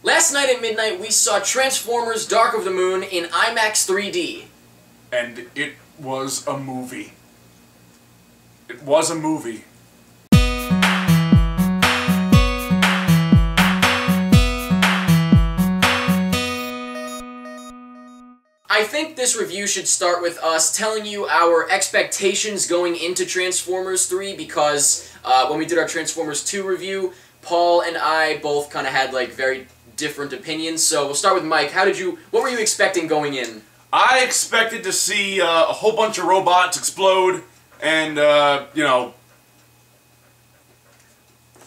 Last night at midnight, we saw Transformers: Dark of the Moon in IMAX 3D. And it was a movie. It was a movie. I think this review should start with us telling you our expectations going into Transformers 3 because when we did our Transformers 2 review, Paul and I both kind of had like very different opinions. So we'll start with Mike. What were you expecting going in? I expected to see a whole bunch of robots explode and, you know,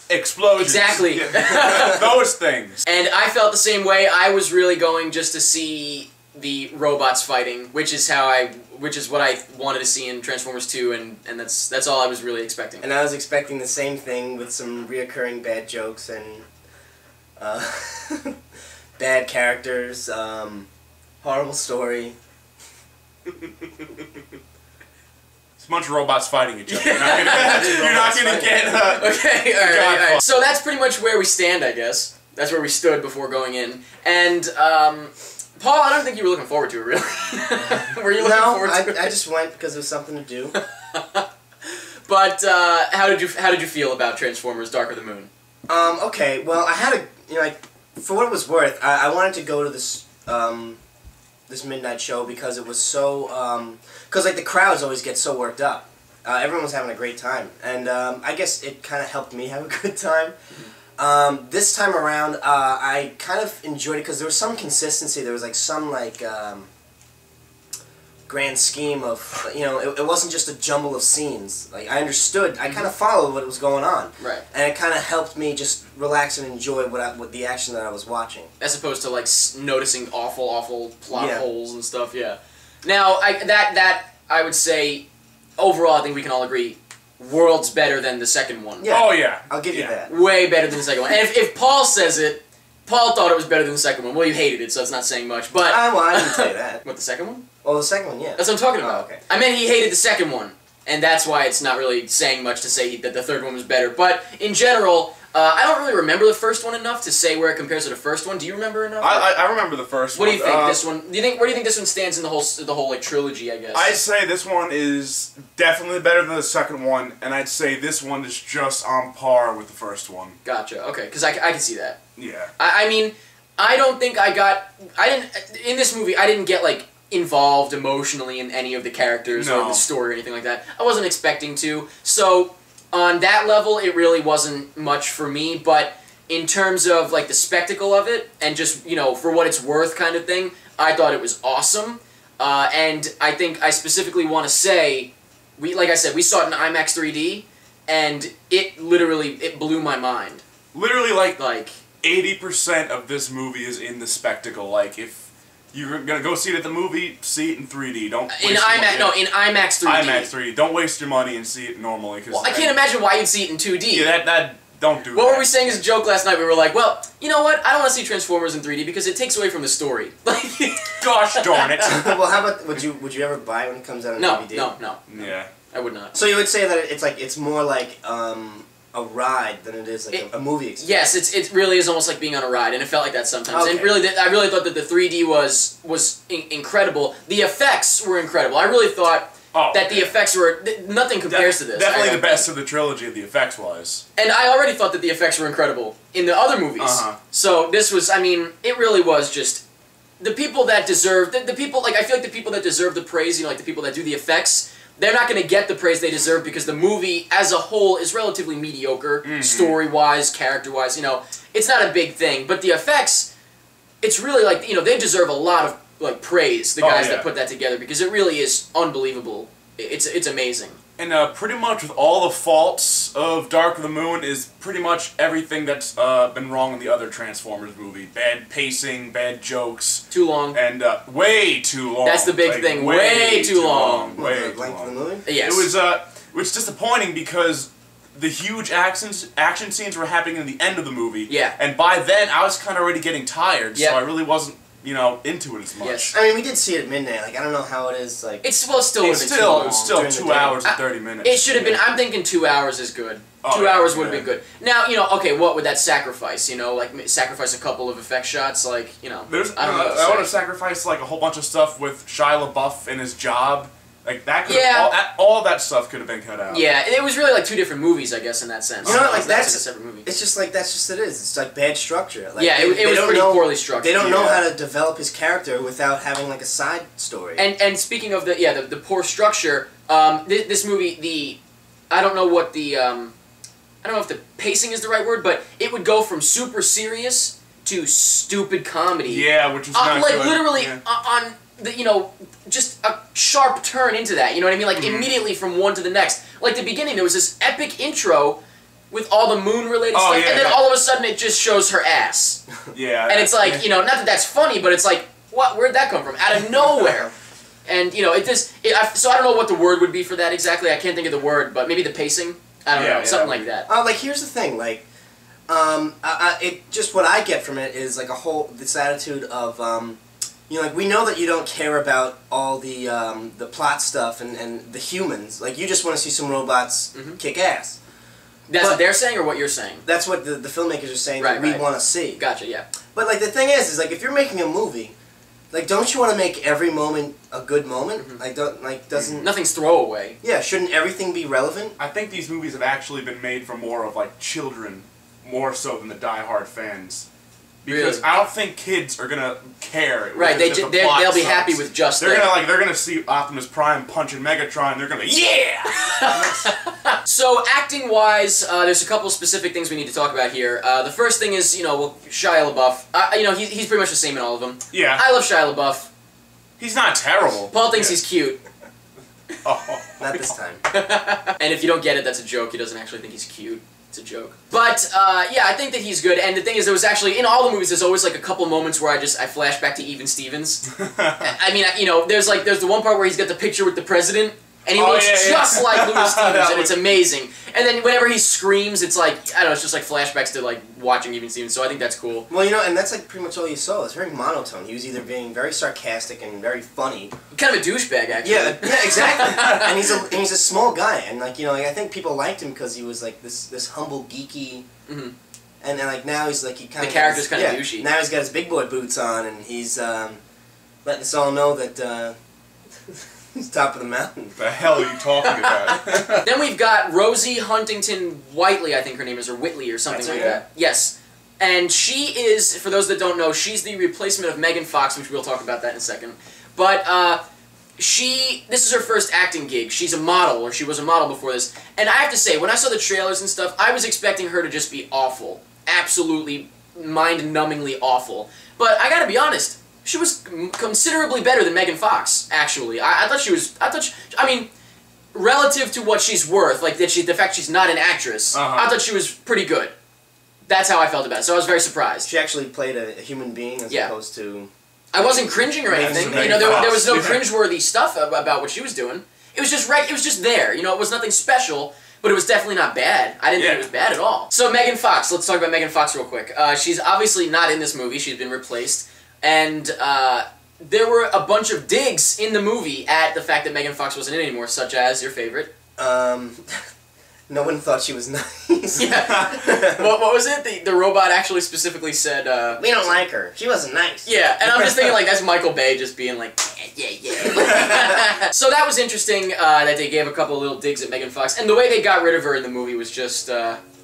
explosions. Exactly. Yeah. Those things. And I felt the same way. I was really going just to see the robots fighting, which is what I wanted to see in Transformers 2, and that's all I was really expecting. And I was expecting the same thing with some reoccurring bad jokes and bad characters, horrible story. It's a bunch of robots fighting each other. You're not gonna get okay, all right. So that's pretty much where we stand, I guess. That's where we stood before going in. And Paul, I don't think you were looking forward to it, really. Were you looking forward to it? I just went because there was something to do. But how did you feel about Transformers: Dark of the Moon? Okay, well, I had like, for what it was worth, I wanted to go to this this midnight show because it was so because like the crowds always get so worked up. Everyone was having a great time, and I guess it kind of helped me have a good time. This time around, I kind of enjoyed it because there was some consistency. There was like some like grand scheme of, you know, it wasn't just a jumble of scenes. Like I understood, I kind of followed what was going on, right? And it kind of helped me just relax and enjoy what the action that I was watching, as opposed to like noticing awful plot holes and stuff. Yeah. Now I would say overall, I think we can all agree, worlds better than the second one. Yeah. Oh yeah, I'll give you that. Way better than the second one. And if Paul says it, Paul thought it was better than the second one. Well, you hated it, so it's not saying much. But well, I didn't say that. What, the second one? Oh, the second one, yeah. That's what I'm talking about. Oh, okay. I meant he hated the second one, and that's why it's not really saying much to say that the third one was better. But in general, I don't really remember the first one enough to say where it compares to the first one. Do you remember enough? I remember the first one. What do you think this one? Where do you think this one stands in the whole like trilogy? I guess. I'd say this one is definitely better than the second one, and I'd say this one is just on par with the first one. Gotcha. Okay, because I can see that. Yeah. I mean, I don't think in this movie I didn't get like involved emotionally in any of the characters or the story or anything like that. I wasn't expecting to. So on that level, it really wasn't much for me, but in terms of like the spectacle of it and just, you know, for what it's worth kind of thing, I thought it was awesome. And I think I specifically want to say, like I said, we saw it in IMAX 3D, and it blew my mind. Literally, like 80% of this movie is in the spectacle. Like, if you're gonna go see it at the movie, see it in 3D. Don't waste in IMAX. No, in IMAX 3D. IMAX 3D. Don't waste your money and see it normally. Well, I can't imagine why you'd see it in 2D. Yeah, don't do that. What were we saying as a joke last night? We were like, well, you know what? I don't want to see Transformers in 3D because it takes away from the story. Gosh darn it. Well, how about would you ever buy it when it comes out on DVD? No. Yeah. I would not. So you would say that it's more like a ride than it is like a movie experience. Yes, it really is almost like being on a ride, and it felt like that sometimes. Okay. And really, I really thought that the 3D was incredible. The effects were incredible. I really thought that the effects were nothing compares to this. Definitely the best of the trilogy, the effects-wise. And I already thought that the effects were incredible in the other movies. So this was, I mean, it really was just the people that deserve the people. Like I feel like the people that deserve the praise, you know, like the people that do the effects. They're not going to get the praise they deserve because the movie as a whole is relatively mediocre, story-wise, character-wise, you know. It's not a big thing, but the effects, it's really like, you know, they deserve a lot of like praise, the guys that put that together, because it really is unbelievable. It's amazing. And pretty much with all the faults of Dark of the Moon is pretty much everything that's been wrong in the other Transformers movie. Bad pacing, bad jokes. Too long. And way too long. That's the big thing. Way too long. Way too long. Length of the movie? Yes. It was disappointing because the huge action scenes were happening in the end of the movie. Yeah. And by then, I was kind of already getting tired, so I really wasn't you know, into it as much. Yes. I mean, we did see it at midnight. Like, I don't know how it is. Like, It's still would have been too long. It's still During the 2 day. hours and 30 minutes. It should have been. I'm thinking 2 hours is good. Oh, 2 yeah, hours would have yeah. been good. Now, you know, okay, what would that sacrifice? You know, like sacrifice a couple of effect shots, like, you know. I don't know. I want to sacrifice like a whole bunch of stuff with Shia LaBeouf and his job. Like that could all that stuff could have been cut out. Yeah, it was really like two different movies, I guess, in that sense. You know what, like, that's that's- a separate movie. it's just like that's just it is. It's like bad structure. Like, Yeah, it was don't pretty know- poorly structured. They don't know Yeah. how to develop his character without having like a side story. And speaking of the poor structure, this movie, I don't know what the I don't know if the pacing is the right word, but it would go from super serious to stupid comedy. Yeah, which was not like good. literally Yeah. on the, you know, just a sharp turn into that. You know what I mean? Like immediately from one to the next. Like the beginning, there was this epic intro with all the moon related stuff, yeah, and then yeah. all of a sudden it just shows her ass. Yeah. And it's like, you know, not that that's funny, but it's like, what? Where'd that come from? Out of nowhere. And, you know, so I don't know what the word would be for that exactly. I can't think of the word, but maybe the pacing? I don't know, something like that. Like, here's the thing, like, it just what I get from it is like this attitude of, you know, like, we know that you don't care about all the plot stuff and the humans. Like, you just want to see some robots kick ass. That's what they're saying or what you're saying? That's what the filmmakers are saying that we want to see. Gotcha, yeah. But, like, the thing is like, if you're making a movie, like, don't you want to make every moment a good moment? Like, doesn't... Nothing's throwaway. Yeah, shouldn't everything be relevant? I think these movies have actually been made for more of like children, more so than the die-hard fans. Because Really? I don't think kids are gonna care. Right, they'll be happy with just they're that. they're gonna see Optimus Prime punching Megatron. They're gonna be yeah. So acting-wise, there's a couple specific things we need to talk about here. The first thing is, you know, well, Shia LaBeouf. You know, he's pretty much the same in all of them. Yeah. I love Shia LaBeouf. He's not terrible. Paul thinks he's cute. Oh, Not this time. And if you don't get it, that's a joke. He doesn't actually think he's cute. It's a joke. But, yeah, I think that he's good. And the thing is, there was actually, in all the movies, there's always, like, a couple moments where I flash back to Even Stevens. I mean, you know, there's the one part where he's got the picture with the president, and he looks just like Louis Stevens, and it's amazing. And then whenever he screams, it's like, I don't know, it's just like flashbacks to, like, watching Even Stevens, so I think that's cool. Well, you know, and that's like pretty much all you saw. It's very monotone. He was either being very sarcastic and very funny. Kind of a douchebag, actually. Yeah, exactly. and he's a small guy, and like, you know, like, I think people liked him because he was like this humble, geeky. And then like now he's like The character's kind of douchey. Now he's got his big boy boots on, and he's letting us all know that he's top of the mountain. the hell are you talking about? Then we've got Rosie-Huntington-Whiteley, I think her name is, or Whitley, or something like that. Yes. And she is, for those that don't know, she's the replacement of Megan Fox, which we'll talk about that in a second. But this is her first acting gig. She's a model, or she was a model before this. And I have to say, when I saw the trailers and stuff, I was expecting her to just be awful. Absolutely mind-numbingly awful. But I gotta be honest, she was considerably better than Megan Fox, actually. I thought she was, I mean, relative to what she's worth, like the fact she's not an actress, I thought she was pretty good. That's how I felt about it, so I was very surprised. She actually played a human being as opposed to... I wasn't cringing or anything. You know, there was no cringeworthy stuff about what she was doing. It was just it was just there. You know, it was nothing special, but it was definitely not bad. I didn't think it was bad at all. So Megan Fox, let's talk about Megan Fox real quick. She's obviously not in this movie. She's been replaced. And there were a bunch of digs in the movie at the fact that Megan Fox wasn't in anymore, such as your favorite. No one thought she was nice. Yeah. what was it? The robot actually specifically said... we don't like her. She wasn't nice. Yeah, and I'm just thinking, like, that's Michael Bay just being like, yeah. So that was interesting that they gave a couple of little digs at Megan Fox. And the way they got rid of her in the movie was just...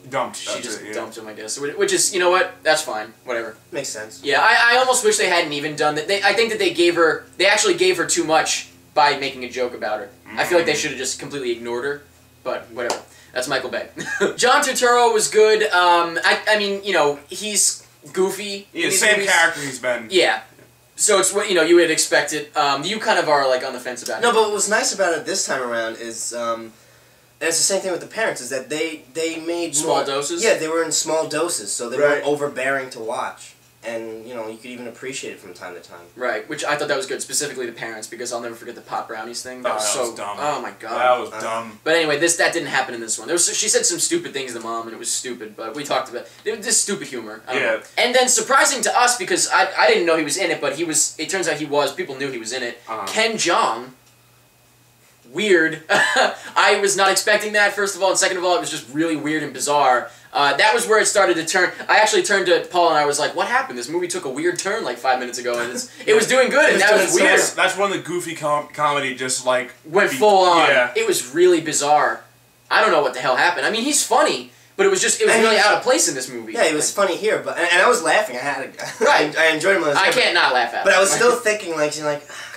Dumped. She just dumped him, I guess. Which is, you know what? That's fine. Whatever. Makes sense. Yeah, I almost wish they hadn't even done that. I think that they actually gave her too much by making a joke about her. I feel like they should have just completely ignored her. But whatever. That's Michael Bay. John Turturro was good. I mean, you know, he's goofy. Yeah, same character he's been. Yeah. So it's what, you know, you would expect it. You kind of are, like, on the fence about it. No, but what was nice about it this time around is... and it's the same thing with the parents, is that they made small doses? Yeah, they were in small doses, so they weren't overbearing to watch. and you know, you could even appreciate it from time to time. Right, which I thought that was good, specifically the parents, because I'll never forget the pot brownies thing. That was so dumb. Oh my god, that was dumb. But anyway, that didn't happen in this one. She said some stupid things to Mom, and it was stupid. But we talked about it was just stupid humor. I don't know. And then surprising to us, because I didn't know he was in it, but he was. It turns out he was. People knew he was in it. Ken Jeong. Weird. I was not expecting that, first of all, and second of all, it was just really weird and bizarre. That was where it started to turn. I actually turned to Paul and I was like, what happened? This movie took a weird turn like 5 minutes ago, and it was doing good, and that was weird. That's when the goofy comedy just, like... went full on. Yeah. It was really bizarre. I don't know what the hell happened. I mean, he's funny, but it was really out of place in this movie. Yeah, he was funny here, but and I was laughing. Right. I enjoyed him. I can't not laugh at him. But I was still thinking, like,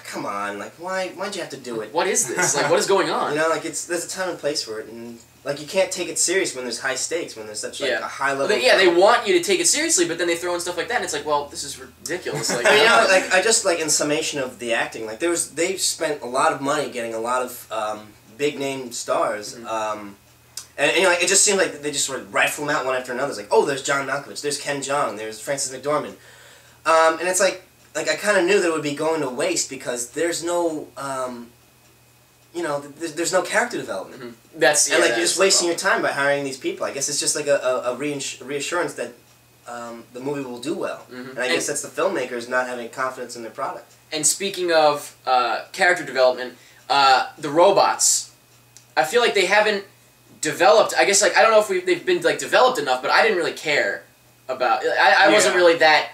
come on, like, why'd you have to do it? What is this? Like, what is going on? You know, like, there's a time and place for it, and, like, you can't take it serious when there's high stakes, when there's such, like, a high level... They want you to take it seriously, but then they throw in stuff like that, and it's like, well, this is ridiculous. Like, I mean, you know, like, I just, like, in summation of the acting, like, they spent a lot of money getting a lot of big-name stars, and, you know, like, it just seemed like they just sort of rifle them out one after another. It's like, oh, there's John Malkovich, there's Ken Jeong, there's Frances McDormand. And it's like I kind of knew that it would be going to waste because there's no, you know, there's no character development. And you're just wasting your time by hiring these people. I guess it's just like a reassurance that the movie will do well. And I guess that's the filmmakers not having confidence in their product. And speaking of character development, the robots, I feel like they haven't developed. I guess, like, I don't know if they've been, like, developed enough, but I didn't really care about. I wasn't really that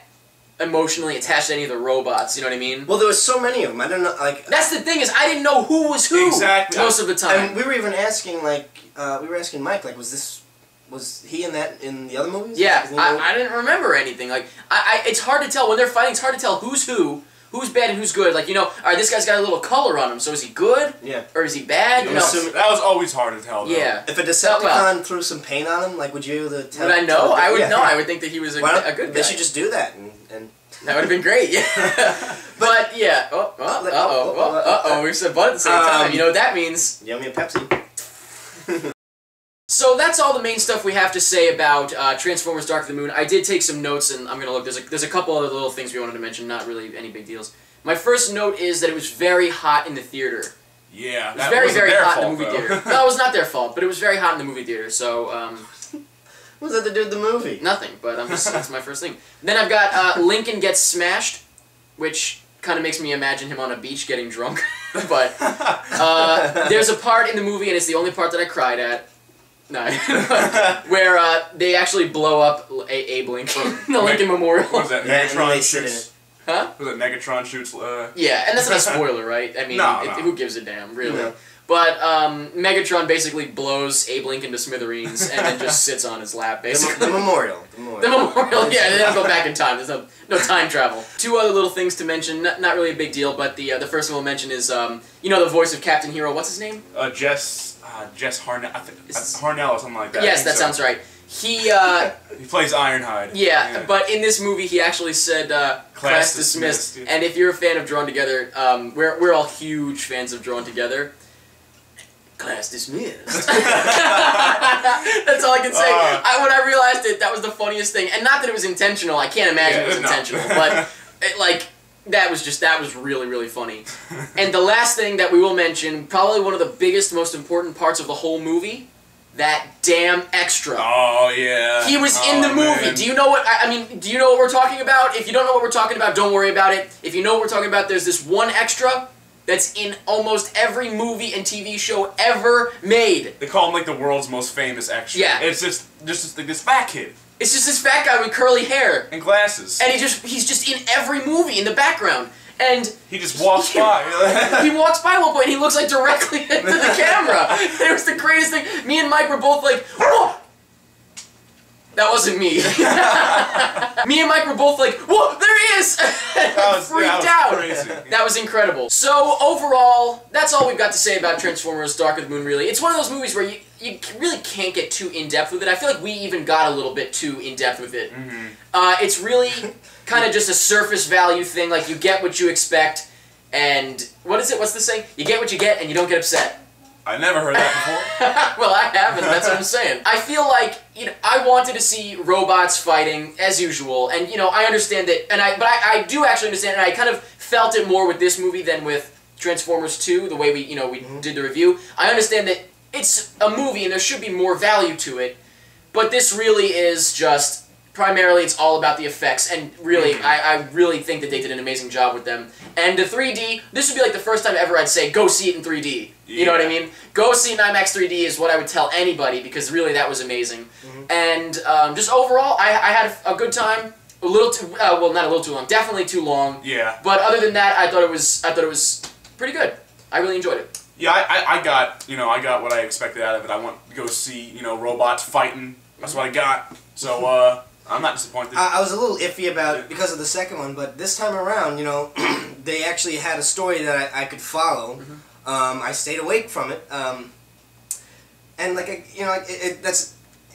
emotionally attached to any of the robots. You know what I mean? Well, there was so many of them. I don't know. Like, that's the thing, is I didn't know who was who most of the time. And we were even asking, like, Mike, like, was he in the other movies? Yeah, I didn't remember anything. Like, it's hard to tell when they're fighting. It's hard to tell who's who. Who's bad and who's good? Like, you know, all right, this guy's got a little color on him, so is he good? Yeah. Or is he bad? You know, that was always hard to tell, though. Yeah. If a Decepticon threw some paint on him, like, would you tell? Would I know? I would know. I would think that he was a good guy. They should just do that. And that would have been great, yeah. But, yeah. We said but at the same time. You know what that means? Yell me a Pepsi. So that's all the main stuff we have to say about Transformers Dark of the Moon. I did take some notes, and I'm going to look. There's a couple other little things we wanted to mention, not really any big deals. My first note is that it was very hot in the theater. Yeah, it was very, very hot in the movie theater. No, it was not their fault, but it was very hot in the movie theater, so... What does that to do with the movie? Nothing, but that's my first thing. Then I've got Lincoln Gets Smashed, which kind of makes me imagine him on a beach getting drunk. But there's a part in the movie, and it's the only part that I cried at, where they actually blow up Abe Lincoln, the Lincoln Memorial. What was that? Megatron shoots. Huh? Was it Megatron shoots? Yeah, and that's not a spoiler, right? I mean, who gives a damn, really? No. But Megatron basically blows Abe Lincoln to smithereens and then just sits on his lap, basically. The memorial. Yeah, they don't go back in time. There's no time travel. Two other little things to mention, not really a big deal, but the first one I'll mention is, you know the voice of Captain Hero, what's his name? Jess Harnell, I think, Harnell or something like that. Yes, that sounds right. He plays Ironhide. Yeah, but in this movie he actually said class dismissed. And if you're a fan of Drawn Together, we're all huge fans of Drawn Together. Class dismissed. That's all I can say. When I realized it, that was the funniest thing. And not that it was intentional. I can't imagine it was intentional. But that was really, really funny. And the last thing that we will mention, probably one of the biggest, most important parts of the whole movie, that damn extra. Oh, yeah. He was in the movie. Man. Do you know what, I mean, do you know what we're talking about? If you don't know what we're talking about, don't worry about it. If you know what we're talking about, there's this one extra that's in almost every movie and TV show ever made. They call him, like, the world's most famous extra. Yeah. It's just like this fat kid. It's just this fat guy with curly hair. And glasses. And he's just in every movie in the background. And he just walks by. He walks by at one point and he looks like directly into the camera. It was the greatest thing. Me and Mike were both like, whoa! That wasn't me. Me and Mike were both like, whoa, there he is! Freaked out. Crazy. That was incredible. So overall, that's all we've got to say about Transformers Dark of the Moon, really. It's one of those movies where you really can't get too in-depth with it. I feel like we even got a little bit too in-depth with it. It's really kind of just a surface value thing, like you get what you expect, and what is it? What's the saying? You get what you get, and you don't get upset. I never heard that before. Well, I haven't. That's what I'm saying. I feel like I wanted to see robots fighting as usual, and I understand that, but I do actually understand, and I kind of felt it more with this movie than with Transformers 2. The way we did the review, I understand that it's a movie and there should be more value to it, but this really is just. Primarily, it's all about the effects, and really, I really think that they did an amazing job with them. And the 3D, this would be like the first time ever I'd say, go see it in 3D. Yeah. You know what I mean? Go see it in IMAX 3D is what I would tell anybody, because really that was amazing. And just overall, I had a good time. A little too, well, not a little too long, definitely too long. Yeah. But other than that, I thought it was pretty good. I really enjoyed it. Yeah, I got what I expected out of it. I want to go see, robots fighting. That's what I got. So, I'm not disappointed. I was a little iffy about it because of the second one, but this time around, they actually had a story that I could follow. I stayed awake from it, and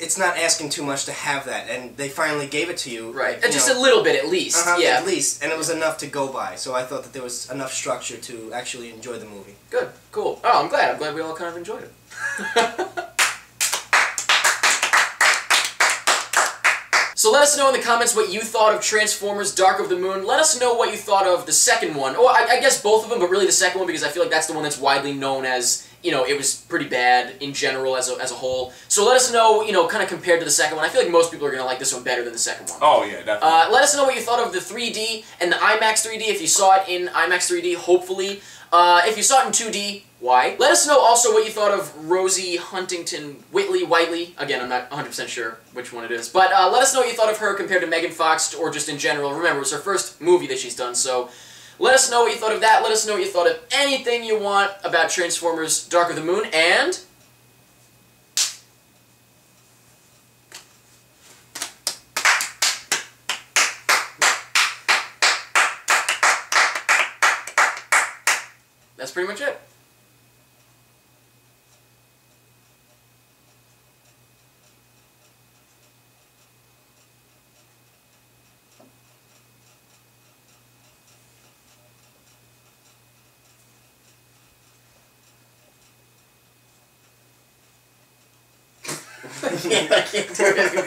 it's not asking too much to have that, and they finally gave it to you. Right, just a little bit at least. Yeah, at least, and it was enough to go by. So I thought that there was enough structure to actually enjoy the movie. Good, cool. Oh, I'm glad we all kind of enjoyed it. So let us know in the comments what you thought of Transformers Dark of the Moon. Let us know what you thought of the second one. Or I guess both of them, but really the second one, because I feel like that's the one that's widely known as, it was pretty bad in general as a whole. So let us know, kind of compared to the second one. I feel like most people are going to like this one better than the second one. Oh, yeah, definitely. Let us know what you thought of the 3D and the IMAX 3D, if you saw it in IMAX 3D, hopefully. If you saw it in 2D, why? Let us know also what you thought of Rosie-Huntington-Whiteley. Again, I'm not 100% sure which one it is. But let us know what you thought of her compared to Megan Fox, or just in general. Remember, it was her first movie that she's done, so let us know what you thought of that. Let us know what you thought of anything you want about Transformers Dark of the Moon, and... that's pretty much it. I can't do it.